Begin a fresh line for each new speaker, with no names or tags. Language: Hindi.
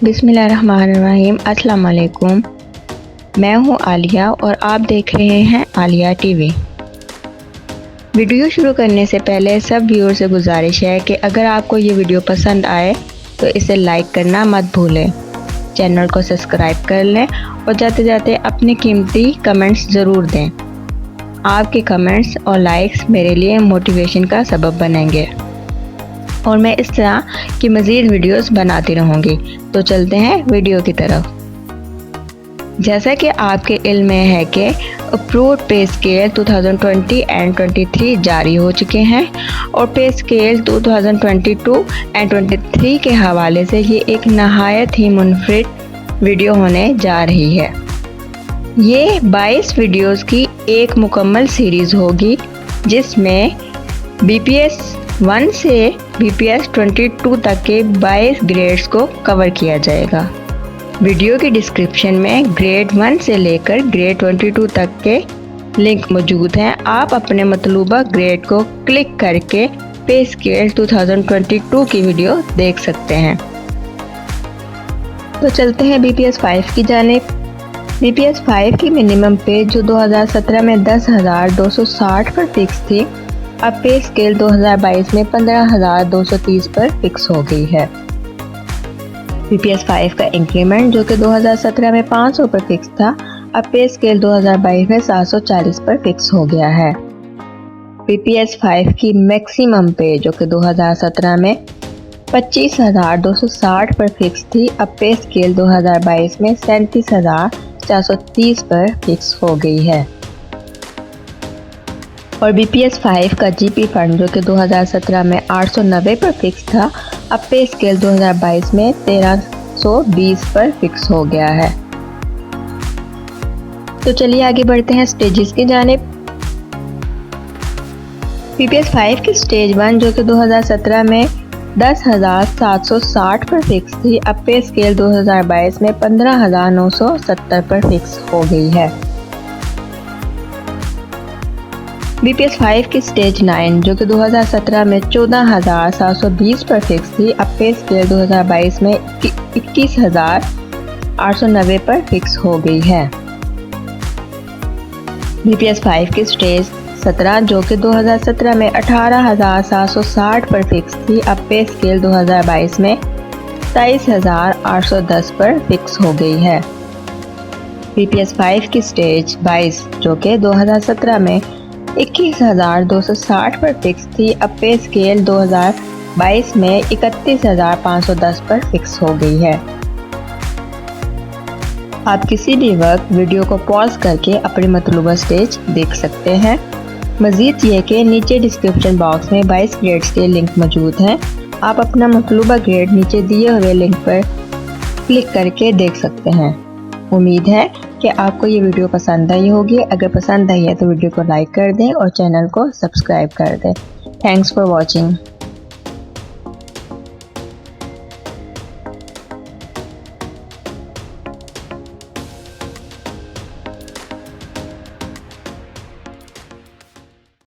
बिस्मिल्लाहिर्रहमानिर्रहीम। अस्सलाम वालेकुम। मैं हूं आलिया और आप देख रहे हैं आलिया टीवी। वीडियो शुरू करने से पहले सब व्यूअर से गुजारिश है कि अगर आपको ये वीडियो पसंद आए तो इसे लाइक करना मत भूलें, चैनल को सब्सक्राइब कर लें और जाते जाते अपने कीमती कमेंट्स ज़रूर दें। आपके कमेंट्स और लाइक्स मेरे लिए मोटिवेशन का सबब बनेंगे और मैं इस तरह की मज़ीद वीडियोस बनाती रहूँगी। तो चलते हैं वीडियो की तरफ। जैसा कि आपके इल्म में है कि अप्रूव्ड पे स्केल 2020 एंड 23 जारी हो चुके हैं और पे स्केल 2022 एंड 23 के हवाले से ये एक नहायत ही मुनफरिद वीडियो होने जा रही है। ये 22 वीडियोस की एक मुकम्मल सीरीज़ होगी जिसमें BPS 1 से BPS 22 तक के 22 ग्रेड्स को कवर किया जाएगा। वीडियो की डिस्क्रिप्शन में ग्रेड 1 से लेकर ग्रेड 22 तक के लिंक मौजूद हैं। आप अपने मतलूबा ग्रेड को क्लिक करके पे स्केल 2022 की वीडियो देख सकते हैं। तो चलते हैं BPS 5 की जानिब। BPS 5 की मिनिमम पे जो 2017 में 10,260 पर फिक्स थी, अब पे स्केल 2022 में 15,230 पर फिक्स हो गई है। BPS 5 का इंक्रीमेंट जो कि 2017 में 500 पर फिक्स था, अब पे स्केल 2022 में 740 पर फिक्स हो गया है। BPS 5 की मैक्सिमम पे जो कि 2017 में 25,260 पर फिक्स थी, अब पे स्केल 2022 में 37,430 पर फिक्स हो गई है। और BPS 5 का GP फंड जो कि 2017 में 890 पर फिक्स था, अब पे स्केल 2022 में 1320 पर फिक्स हो गया है। तो चलिए आगे बढ़ते हैं स्टेजेस की जानिब। BPS 5 की स्टेज 1 जो कि 2017 में 10,760 पर फिक्स थी, अब पे स्केल 2022 में 15,970 पर फिक्स हो गई है। BPS 5 की स्टेज 9 जो कि 2017 में 14,720 पर फिक्स थी, अब पे स्केल 2022 में 21,890 पर फिक्स हो गई है। BPS 5 की स्टेज 17 जो कि 2017 में 18,760 पर फिक्स थी, अब पे स्केल 2022 में 27,810 पर फिक्स हो गई है। BPS 5 की स्टेज 22 जो कि 2017 में 21,260 पर फिक्स थी, अब पे स्केल 2022 में 31,510 पर फिक्स हो गई है। आप किसी भी वक्त वीडियो को पॉज करके अपनी मतलूबा स्टेज देख सकते हैं। मज़ीद ये कि नीचे डिस्क्रिप्शन बॉक्स में 22 ग्रेड्स के लिंक मौजूद हैं। आप अपना मतलूबा ग्रेड नीचे दिए हुए लिंक पर क्लिक करके देख सकते हैं। उम्मीद है कि आपको ये वीडियो पसंद आई होगी। अगर पसंद आई है तो वीडियो को लाइक कर दें और चैनल को सब्सक्राइब कर दें। Thanks for watching.